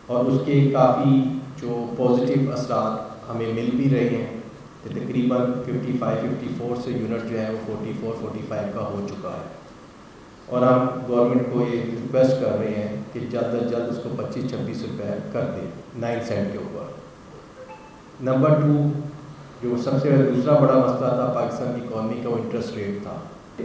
اور اس کے کافی جو پازیٹیو اثرات ہمیں مل بھی رہے ہیں کہ تقریباً 54 سے یونٹ جو ہے وہ 45 کا ہو چکا ہے، اور ہم گورنمنٹ کو یہ ریکویسٹ کر رہے ہیں کہ جلد از جلد اس کو 25-26 روپے کر دیں 9 سینٹ کے اوپر۔ نمبر 2 جو سب سے دوسرا بڑا مسئلہ تھا پاکستان کی اکانومی کا، وہ انٹرسٹ ریٹ تھا۔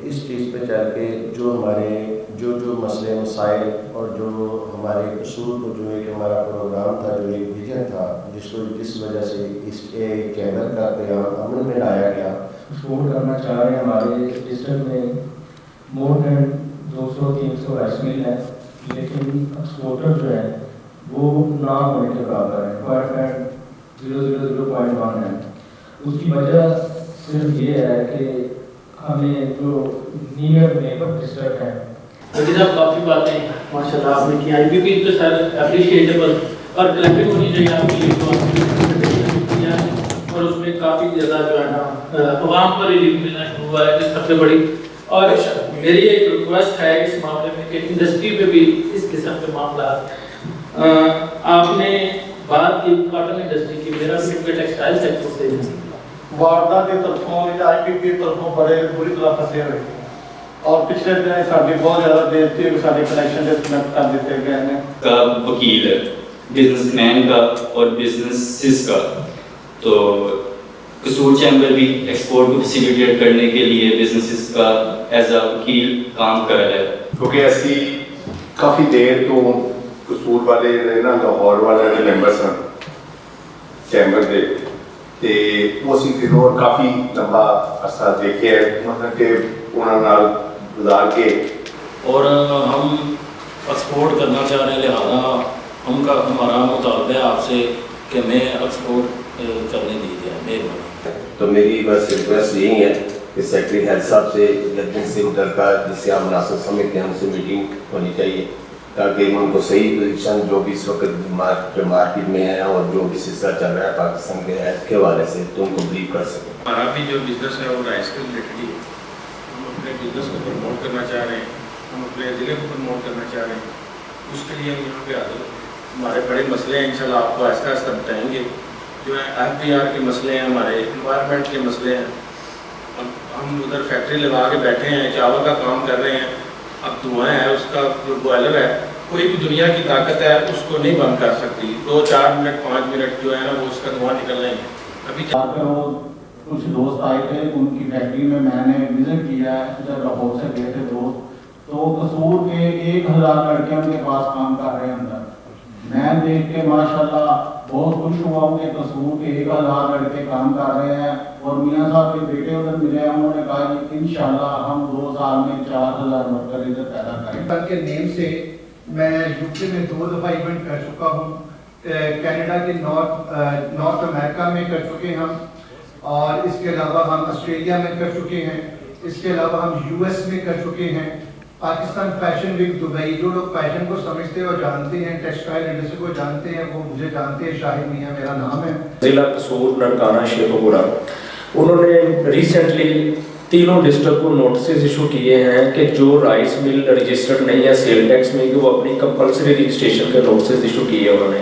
اس چیز پہ چل کے جو ہمارے جو مسئلے مسائل اور جو ہمارے اصول کو جو ایک ہمارا پروگرام تھا، جو ایک ویژن تھا، جس وجہ سے اس چینل کا قیام عمل میں لایا گیا، ایکسپورٹ کرنا چاہ رہے ہیں۔ ہمارے ڈسٹرکٹ میں مور دین 200-300 رائس مل ہے، لیکن ایکسپورٹر جو ہے وہ نہ ہونے کے برابر ہے، 0.001 ہے۔ اس کی وجہ صرف یہ ہے کہ ہمیں جو نیئر نیبر ڈسٹرکٹ ہے، لیکن اب کافی باتیں ماشاء اللہ آپ نے کی ہیں، کیونکہ ان کے ساتھ اپریشیٹیبل اور کلیکٹیو ہونی چاہیے آپ کی، اور اس میں کافی زیادہ جو ہے نا عوام پر ریلیف ملنا شروع ہوا ہے، سب سے بڑی۔ اور میری ایک ریکویسٹ ہے اس معاملے میں کہ انڈسٹری پہ بھی اس قسم کے معاملات آپ نے بات کی کاٹن انڈسٹری کی، میرا بھی ٹیکسٹائل سیکٹر سے واردات کی طرفوں آئی پی کی طرفوں بڑے بری طرح پھنسے ہوئے، اور پچھلے دن ساری بہت زیادہ دیر تھی کہ سارے کنیکشن ڈسکنیکٹ کر دیتے گئے ہیں کا وکیل ہے، بزنس مین کا اور بزنسز کا۔ تو قصور چیمبر بھی ایکسپورٹ کو فیسیلیٹیٹ کرنے کے لیے بزنسز کا ایز اے وکیل کام کر رہا ہے، کیونکہ ایسی کافی دیر تو قصور والے نا لاہور والے ممبر سن چیمبر کے، تو وہ اسی پھر اور کافی لمبا عرصہ دیکھے ہے، مطلب کہ انہوں نے گزار کے، اور ہم ایکسپورٹ کرنا چاہ رہے ہیں، لہٰذا ہمارا مطالبہ ہے آپ سے کہ میں ایکسپورٹ کرنے دیجیے، مہربانی۔ تو میری بس ریکویسٹ یہی ہے کہ سیکرٹری ہیڈ صاحب سے جن سے درکار جس سے آپ مناسب سمجھتے ہیں ہم سے میٹنگ ہونی چاہیے، تاکہ ان کو صحیح پوزیشن جو بھی اس وقت مارکیٹ میں ہے اور جو بھی سلسلہ چل رہا ہے پاکستان کے ہیلتھ کے حوالے سے، تو ان کو بریف کر سکیں۔ ہمارا بھی جو بزنس ہے وہ رائس کے ریلیٹڈ ہی ہے، ہم اپنے بزنس کو پروموٹ کرنا چاہ رہے ہیں، ہم اپنے ضلع کو پروموٹ کرنا چاہ رہے ہیں، اس کے لیے ہم یہاں پہ حاضر ہیں۔ ہمارے بڑے مسئلے ہیں، انشاءاللہ آپ کو آہستہ آہستہ بتائیں گے، जो है FBR के मसले हैं, हमारे इन्वायरमेंट के मसले हैं। अब हम उधर फैक्ट्री लगा के बैठे हैं, चावल का काम कर रहे हैं, अब धुआं है, उसका जो बॉयलर है, कोई भी दुनिया की ताकत है उसको नहीं बंद कर सकती। 2-4 मिनट 5 मिनट जो है ना वो उसका धुआं निकल रहे हैं। अभी कुछ दोस्त आए थे, उनकी फैक्ट्री में मैंने विजिट किया है, जब लाहौर से गए थे दोस्त, तो कसूर के 1000 लड़के उनके पास काम कर रहे हैं अंदर। मैं देख के माशाल्लाह बहुत खुश हुआ हूँ कि कसूर के 1000 लड़के काम कर रहे हैं। और मियाँ साहब के बेटे उधर मिले हैं, उन्होंने कहा कि इंशाल्लाह हम 2 साल में 4000 वर्कर इधर पैदा करेंगे। के नेम से मैं यूके में 2 दफ़ा इवेंट कर चुका हूँ, कनाडा के नॉर्थ अमेरिका में कर चुके हैं हम, और इसके अलावा हम ऑस्ट्रेलिया में कर चुके हैं, इसके अलावा हम यूएस में कर चुके हैं। पाकिस्तान फैशन वीक दुबई, जो लोग फैशन को समझते हैं और जानते हैं, टेक्सटाइल इंडस्ट्री को जानते हैं, वो मुझे जानते हैं। शाहिद मियाँ मेरा नाम है। ज़िला कसूर ननकाना शेखपुरा, उन्होंने रिसेंटली तीनों डिस्ट्रिक्ट को नोटिस इशू किए हैं कि जो राइस मिल रजिस्टर्ड नहीं है सेल टैक्स में, कि वो अपनी कंपलसरी रजिस्ट्रेशन के नोटिस इशू किए उन्होंने।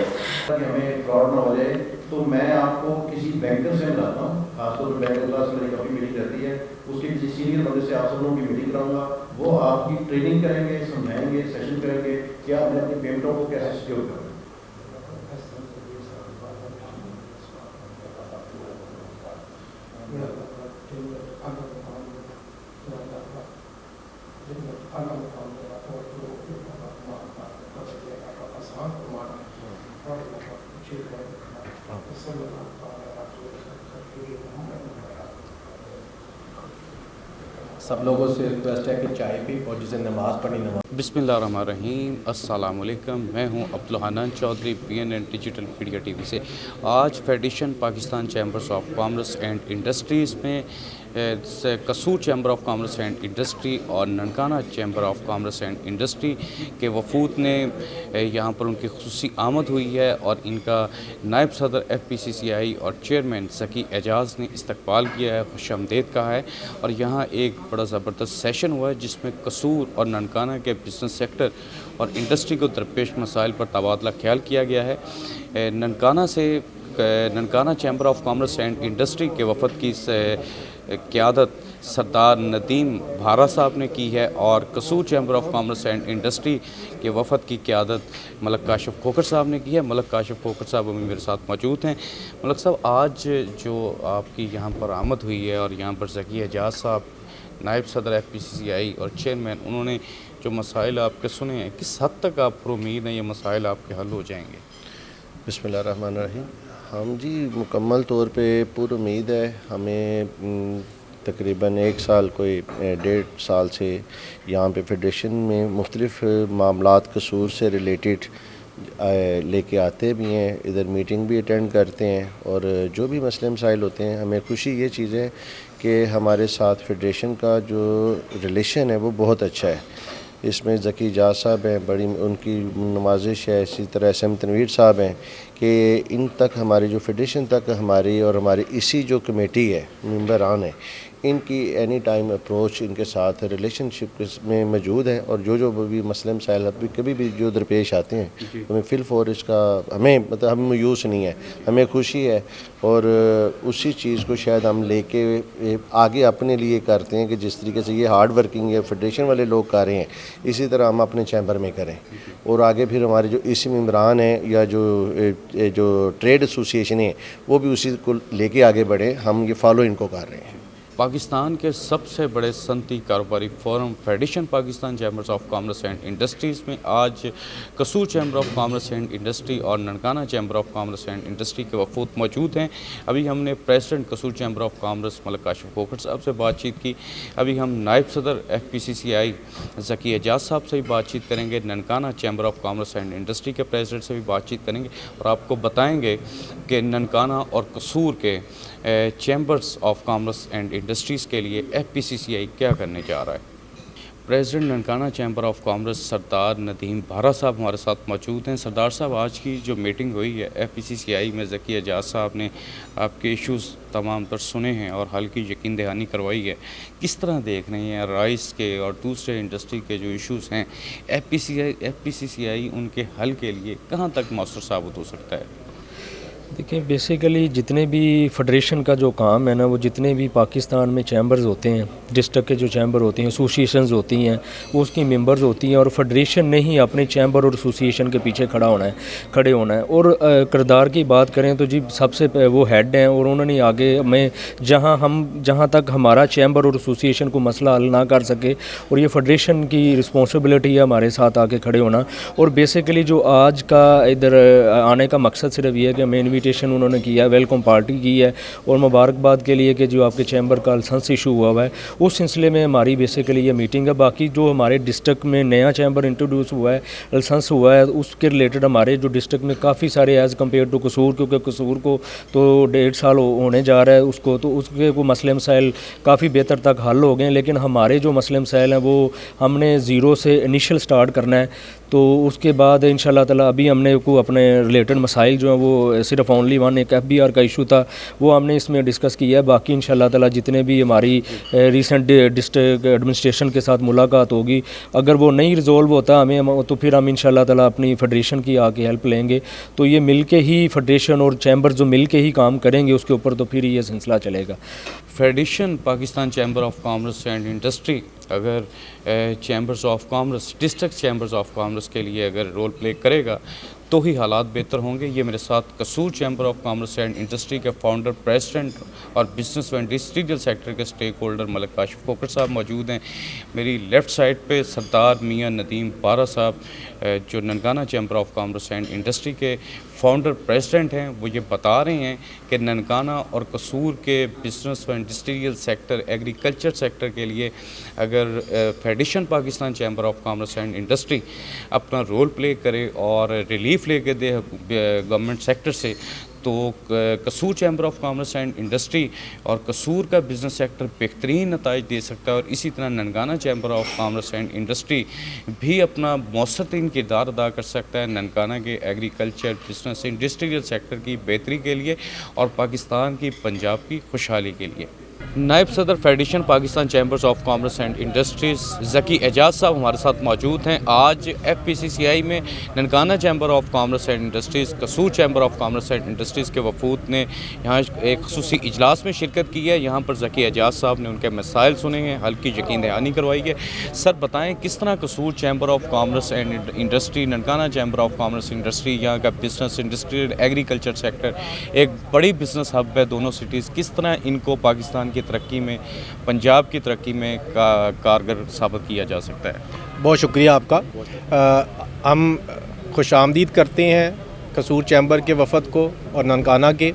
हमें फ्रॉड ना हो जाए तो मैं आपको किसी बैंकर से मिलाता हूँ, खासतौर पर बैंक क्लास में काफ़ी मीटिंग रहती है, उसके किसी सीनियर बंदे से आप सब लोगों की मीटिंग कराऊंगा। वो आपकी ट्रेनिंग करेंगे, समझाएंगे, सेशन करेंगे कि आपने अपनी पेमेंटों को कैसे सिक्योर करना है। सब लोगों से रिक्वेस्ट है कि चाय पी और जिसे नमाज़ पढ़नी नमाज। बिस्मिल्लाहिर्रहमानिर्रहीम, अस्सलाम वालेकुम। मैं हूं Abdul Hannan Chaudhry, PNN digital media TV से। आज federation Pakistan chambers of commerce and industries में Kasur chamber of commerce and industry और Nankana chamber of commerce and industry के वफूद ने यहाँ पर उनकी खुसूसी आमद हुई है और इनका नायब सदर FPCCI और चेयरमैन ज़की एजाज़ ने इस्तकबाल किया है, खुशामदीद कहा है। और यहाँ एक बड़ा ज़बरदस्त सेशन हुआ है जिसमें कसूर और ननकाना के बिज़नेस सेक्टर और इंडस्ट्री को दरपेश मसाइल पर तबादला ख्याल किया गया है। Nankana chamber of commerce and industry के वफद की क़यादत सरदार नदीम भारा साहब ने की है और कसूर chamber of commerce and industry के वफद की क़यादत मलक काशिफ खोखर साहब ने की है। मलक काशिफ खोखर साहब अभी मेरे साथ मौजूद हैं। मलक साहब, आज जो आपकी यहाँ पर आमद हुई है और यहाँ पर ज़की एजाज़ साहब नायब सदर FPCCI और चेयरमैन, उन्होंने जो मसाइल आपके सुने हैं, किस हद तक आप पर उम्मीद है ये मसाइल आपके हल हो जाएंगे? बिस्मिल्लाहिर्रहमानिर्रहीम। हम जी मुकम्मल तौर पे पूरी उम्मीद है। हमें तकरीबन 1 साल कोई 1.5 साल से यहाँ पे फेडरेशन में मुख्तलिफ़ मामलात कसूर से रिलेटेड लेके आते भी हैं, इधर मीटिंग भी अटेंड करते हैं और जो भी मसले मसाइल होते हैं, हमें खुशी ये चीज़ है कि हमारे साथ फेडरेशन का जो रिलेशन है वो बहुत अच्छा है। इसमें ज़की एजाज़ साहब हैं, बड़ी उनकी नवाजिश है, इसी तरह SM तनवीर साहब हैं कि इन तक हमारी जो फेडरेशन तक हमारी और हमारी इसी जो कमेटी है मेंबरान है, इनकी एनी टाइम अप्रोच इनके साथ रिलेशनशिप में मौजूद है और जो भी मसले मसाइल कभी भी जो दरपेश आते हैं हमें फिल फॉर इसका हमें मतलब हम मायूस नहीं है, हमें खुशी है और उसी चीज़ को शायद हम लेके आगे अपने लिए करते हैं कि जिस तरीके से ये हार्ड वर्किंग है फेडरेशन वाले लोग कर रहे हैं, इसी तरह हम अपने चैम्बर में करें और आगे फिर हमारे जो इसी मेंबरान हैं या जो ट्रेड एसोसिएशन है वो भी उसी को लेके आगे बढ़ें। हम ये फॉलो इनको कर रहे हैं। पाकिस्तान के सबसे बड़े सनती कारोबारी forum federation Pakistan chambers of commerce and industries में आज Kasur chamber of commerce and industry और Nankana chamber of commerce and industry के वफूद मौजूद हैं। अभी हमने president Kasur chamber of commerce Malik Kashif Khokhar साहब से बातचीत की। अभी हम नायब सदर FPCCI ज़की एजाज़ साहब से भी बातचीत करेंगे, Nankana chamber of commerce and industry के प्रेसिडेंट से भी बातचीत करेंगे और आपको बताएँगे कि ननकाना और कसूर के chambers of commerce and industries के लिए FPCCI क्या करने जा रहा है। President Nankana chamber of commerce Sardar Nadeem Bhara साहब हमारे साथ मौजूद हैं। सरदार साहब, आज की जो मीटिंग हुई है FPCCI में ज़की एजाज़ साहब ने आपके इश्यूज़ तमाम तर सुने हैं और हल की यकीन दहानी करवाई है, किस तरह देख रहे हैं राइस के और दूसरे इंडस्ट्री के जो इश्यूज़ हैं FPCCI उनके हल के लिए कहाँ तक मौसर साबित हो सकता है? देखिए बेसिकली जितने भी फेडरेशन का जो काम है ना, वो जितने भी पाकिस्तान में चैम्बर्स होते हैं, डिस्ट्रिक्ट के जो चैम्बर होती हैं, एसोसिएशंस होती हैं, वो उसकी मेंबर्स होती हैं, और फेडरेशन ने ही अपने चैम्बर और एसोसिएशन के पीछे खड़े होना है। और किरदार की बात करें तो जी सबसे वो हेड हैं, और उन्होंने आगे में जहाँ तक हमारा चैम्बर और एसोसिएशन को मसला हल ना कर सके, और ये फेडरेशन की रिस्पॉन्सिबिलिटी है हमारे साथ आके खड़े होना। और बेसिकली जो आज का इधर आने का मकसद सिर्फ ये है कि मेन उन्होंने किया, वेलकम पार्टी की है, और मुबारकबाद के लिए कि जो आपके चैम्बर का लाइसेंस इशू हुआ है, उस सिलसिले में हमारी बेसिकली ये मीटिंग है। बाकी जो हमारे डिस्ट्रिक्ट में नया चैम्बर इंट्रोड्यूस हुआ है, लाइसेंस हुआ है, उसके रिलेटेड हमारे जो डिस्ट्रिक्ट में काफ़ी सारे एज़ कम्पेयर टू कसूर, क्योंकि कसूर को तो 1.5 साल होने जा रहा है उसको, तो उसके को मसले मसाइल काफ़ी बेहतर तक हल हो गए हैं। लेकिन हमारे जो मसले मसाइल हैं वो हमने ज़ीरो से इनिशियल स्टार्ट करना है, तो उसके बाद इंशाल्लाह ताला अभी हमने को अपने रिलेटेड मसाइल जो हैं वो सिर्फ ओनली वन एक FBR का इशू था, वो हमने इसमें डिस्कस किया है। बाकी इंशाल्लाह ताला जितने भी हमारी रिसेंट डिस्ट्रिक्ट एडमिनिस्ट्रेशन के साथ मुलाकात होगी, अगर वो नहीं रिजॉल्व होता हमें, तो फिर हम इंशाल्लाह ताला अपनी फेडरेशन की आके हेल्प लेंगे। तो ये मिल के ही फेडरेशन और चैम्बर जो मिल के ही काम करेंगे उसके ऊपर, तो फिर ये सिलसिला चलेगा। Federation Pakistan chamber of commerce and industry अगर chambers of commerce, district chambers of commerce के लिए अगर रोल प्ले करेगा तो ही हालात बेहतर होंगे। ये मेरे साथ कसूर chamber of commerce and industry के फाउंडर, प्रेसिडेंट और बिजनेस व इंडस्ट्रियल सेक्टर के स्टेक होल्डर मलिक काशिफ खोखर साहब मौजूद हैं। मेरी लेफ़्ट साइड पे सरदार मियां नदीम बारा साहब जो Nankana chamber of commerce and industry के फाउंडर प्रेसिडेंट हैं, वो ये बता रहे हैं कि ननकाना और कसूर के बिजनेस व इंडस्ट्रियल सेक्टर, एग्रीकल्चर सेक्टर के लिए अगर federation Pakistan chamber of commerce and industry अपना रोल प्ले करे और रिलीफ लेके दे गवर्नमेंट सेक्टर से, तो कसूर chamber of commerce and industry और कसूर का बिज़नेस सेक्टर बेहतरीन नताइज दे सकता है। और इसी तरह Nankana chamber of commerce and industry भी अपना मौसर तरीन किरदार अदा कर सकता है ननकाना के एग्रीकल्चर, बिजनेस, इंडस्ट्रियल सेक्टर की बेहतरी के लिए और पाकिस्तान की, पंजाब की खुशहाली के लिए। नायब सदर federation Pakistan chambers of commerce and industries Zaki Ejaz साहब हमारे साथ मौजूद हैं। आज FPCCI में Nankana chamber of commerce and industries, Kasur chamber of commerce and industries के वफूद ने यहाँ एक ख़ुसूसी इजलास में शिरकत की है। यहाँ पर ज़की एजाज साहब ने उनके मसाइल सुने हैं, हल की यकीन दहानी करवाई है। सर बताएँ किस तरह कसूर chamber of commerce and industry, Nankana chamber of commerce industry, यहाँ का बिजनेस, इंडस्ट्रियल, एग्रीकल्चर सेक्टर एक बड़ी बिजनेस हब है दोनों सिटीज़, किस तरह इनको पाकिस्तान की तरक्की में, पंजाब की तरक्की में कारगर साबित किया जा सकता है? बहुत शुक्रिया आपका। हम खुशामदीद करते हैं कसूर चैम्बर के वफ़द को और ननकाना के।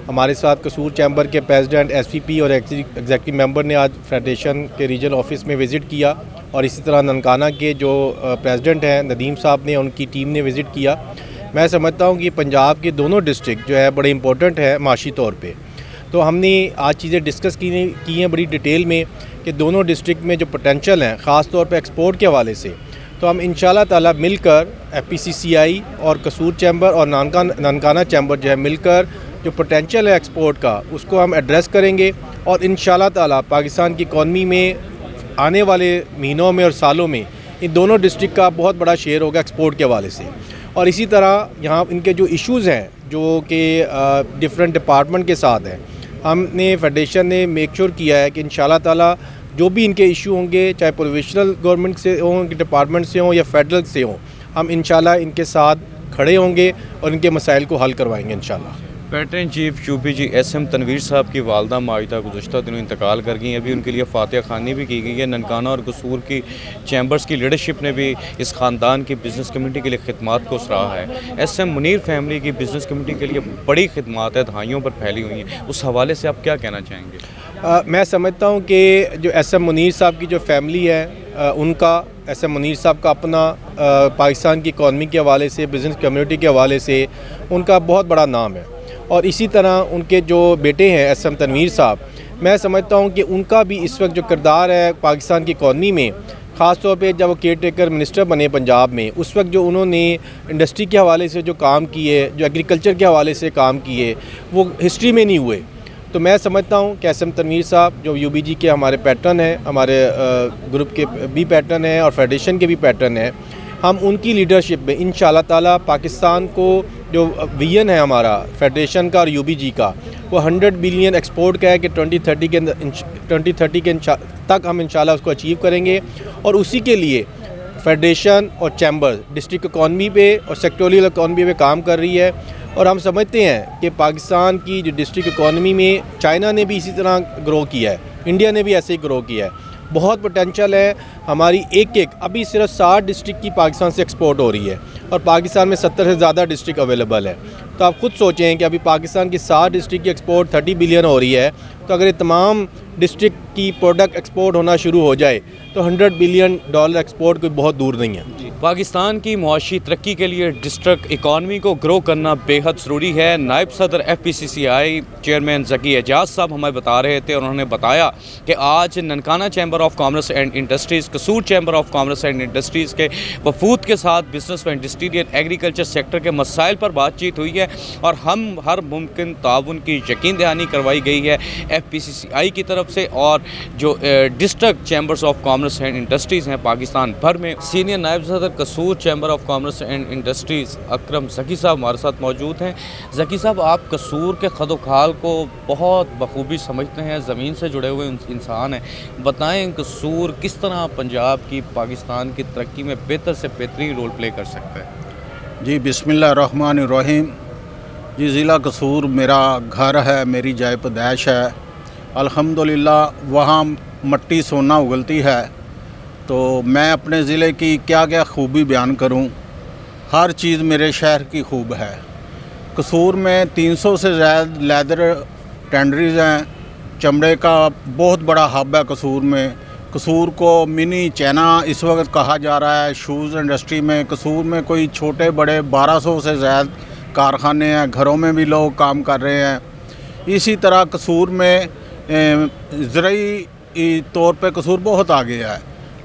हमारे साथ कसूर चैम्बर के प्रेसिडेंट, SVP और एग्जीक्यूटिव मेंबर ने आज फेडरेशन के रीजनल ऑफिस में विज़िट किया, और इसी तरह ननकाना के जो प्रेसिडेंट हैं नदीम साहब ने, उनकी टीम ने विज़िट किया। मैं समझता हूँ कि पंजाब के दोनों डिस्ट्रिक्ट जो है बड़े इंपॉर्टेंट है माशी तौर पर। तो हमने आज चीज़ें डिस्कस की हैं बड़ी डिटेल में कि दोनों डिस्ट्रिक्ट में जो पोटेंशियल हैं, ख़ास तौर पे एक्सपोर्ट के हवाले से, तो हम इंशाल्लाह ताला मिलकर FPCCI और कसूर चैम्बर और ननकाना चैम्बर जो है मिलकर जो पोटेंशियल है एक्सपोर्ट का, उसको हम एड्रेस करेंगे। और इंशाल्लाह ताला पाकिस्तान की इकॉनमी में आने वाले महीनों में और सालों में इन दोनों डिस्ट्रिक्ट का बहुत बड़ा शेयर होगा एक्सपोर्ट के हवाले से। और इसी तरह यहाँ इनके जो इश्यूज़ हैं जो कि डिफरेंट डिपार्टमेंट के साथ हैं, हमने फेडरेशन ने मेक श्योर किया है कि इंशाल्लाह ताला जो भी इनके इशू होंगे, चाहे प्रोविजनल गवर्नमेंट से हों, डिपार्टमेंट से हों या फेडरल से हों, हम इंशाल्लाह इनके साथ खड़े होंगे और इनके मसाइल को हल करवाएंगे इंशाल्लाह। Patron chief UPG SM Tanveer साहब की वालदा माहिदा गुज़श्ता दिनों इंतकाल कर गई। अभी उनके लिए फातिहा खानी भी की गई है। ननकाना और कसूर की चैम्बर्स की लीडरशिप ने भी इस ख़ानदान की बिज़नेस कम्युनिटी के लिए खिदमात को सराहा है। SM मुनीर फैमिली की बिज़नेस कम्युनिटी के लिए बड़ी खिदमात है, दहाइयों पर फैली हुई हैं, उस हवाले से आप क्या कहना चाहेंगे? मैं समझता हूँ कि जो SM मुनीर साहब की जो फैमिली है, उनका, SM मुनीर साहब का अपना पाकिस्तान की इकॉनमी के हवाले से, बिज़नेस कम्युनिटी के हवाले से उनका बहुत बड़ा नाम है। और इसी तरह उनके जो बेटे हैं SM तनवीर साहब, मैं समझता हूँ कि उनका भी इस वक्त जो किरदार है पाकिस्तान की इकॉनमी में, ख़ास तौर पे जब वो केयर टेकर मिनिस्टर बने पंजाब में, उस वक्त जो उन्होंने इंडस्ट्री के हवाले से जो काम किए, जो एग्रीकल्चर के हवाले से काम किए, वो हिस्ट्री में नहीं हुए। तो मैं समझता हूँ कि SM तनवीर साहब जो UBG के हमारे पैटर्न हैं, हमारे ग्रुप के भी पैटर्न हैं और फेडरेशन के भी पैटर्न हैं, हम उनकी लीडरशिप में इंशाल्लाह ताला पाकिस्तान को जो विजन है हमारा फेडरेशन का और यूबीजी का, वो 100 बिलियन एक्सपोर्ट का है कि 2030 के तक हम इंशाल्लाह उसको अचीव करेंगे। और उसी के लिए फेडरेशन और चैम्बर डिस्ट्रिक्ट इकॉनमी पे और सेक्टोरियल इकॉनमी पे काम कर रही है। और हम समझते हैं कि पाकिस्तान की जो डिस्ट्रिक्ट इकॉनमी में चाइना ने भी इसी तरह ग्रो किया है, इंडिया ने भी ऐसे ही ग्रो किया है, बहुत पोटेंशियल है। हमारी एक अभी सिर्फ 60 डिस्ट्रिक्ट की पाकिस्तान से एक्सपोर्ट हो रही है और पाकिस्तान में 70 से ज़्यादा डिस्ट्रिक्ट अवेलेबल है। तो आप खुद सोचें कि अभी पाकिस्तान की 60 डिस्ट्रिक्ट की एक्सपोर्ट 30 बिलियन हो रही है, तो अगर ये तमाम डिस्ट्रिक्ट की प्रोडक्ट एक्सपोर्ट होना शुरू हो जाए तो $100 बिलियन एक्सपोर्ट कोई बहुत दूर नहीं है। पाकिस्तान की मुआशी तरक्की के लिए डिस्ट्रिक्ट इकॉनमी को ग्रो करना बेहद ज़रूरी है। नायब सदर FPCCI चेयरमैन ज़की एजाज साहब हमें बता रहे थे, उन्होंने बताया कि आज Nankana chamber of commerce and industries, Kasur chamber of commerce and industries के वफूद के साथ बिजनेस व इंडस्ट्रियल एग्रीकल्चर सेक्टर के मसाइल पर बातचीत हुई है और हम हर मुमकिन ताउन की यकीन दहानी करवाई गई है FPCCI की तरफ से और जो district chambers of commerce and industries हैं पाकिस्तान भर में। सीनियर नायब सदर Kasur chamber of commerce and industries Akram Zaki साहब हमारे साथ मौजूद हैं। ज़की साहब, आप कसूर के खदोखाल को बहुत बखूबी समझते हैं, ज़मीन से जुड़े हुए इंसान हैं, बताएं कसूर किस तरह पंजाब की, पाकिस्तान की तरक्की में बेहतर से बेहतरीन रोल प्ले कर सकता है? जी बिस्मिल्लाहिर्रहमानिर्रहीम। जी ज़िला कसूर मेरा घर है, मेरी जाय पैदाइश है। अल्हम्दुलिल्लाह वहाँ मट्टी सोना उगलती है। तो मैं अपने ज़िले की क्या क्या खूबी बयान करूं, हर चीज़ मेरे शहर की खूब है। कसूर में 300 से ज़्यादा लेदर टेंडरीज़ हैं, चमड़े का बहुत बड़ा हब है कसूर में। कसूर को मिनी चाइना इस वक्त कहा जा रहा है शूज़ इंडस्ट्री में। कसूर में कोई छोटे बड़े 1200 से ज़्यादा कारखाने हैं, घरों में भी लोग काम कर रहे हैं। इसी तरह कसूर में ज़राई तौर पे कसूर बहुत आगे है,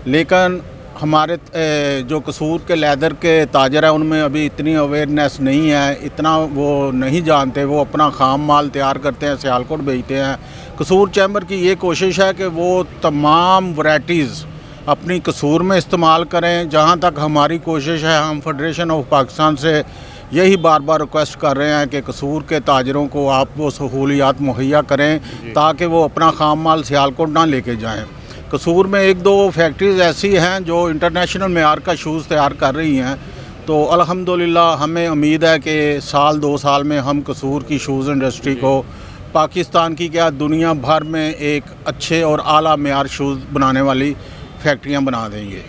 लेकिन हमारे जो कसूर के लेदर के ताजर हैं उनमें अभी इतनी अवेयरनेस नहीं है, इतना वो नहीं जानते। वो अपना ख़ाम माल तैयार करते हैं, सियालकोट भेजते हैं। कसूर चैम्बर की ये कोशिश है कि वो तमाम वैराइटीज़ अपनी कसूर में इस्तेमाल करें। जहाँ तक हमारी कोशिश है, हम फेडरेशन ऑफ पाकिस्तान से यही बार बार रिक्वेस्ट कर रहे हैं कि कसूर के ताजरों को आप वो सहूलियात मुहैया करें ताकि वो अपना ख़ाम माल सियालकोट ना लेके जाएं। कसूर में 1-2 फैक्ट्रीज़ ऐसी हैं जो इंटरनेशनल मेयार का शूज़ तैयार कर रही हैं। तो अल्हम्दुलिल्लाह हमें उम्मीद है कि 1-2 साल में हम कसूर की शूज़ इंडस्ट्री को पाकिस्तान की क्या दुनिया भर में एक अच्छे और आला मेयार शूज़ बनाने वाली फैक्ट्रियां बना देंगे।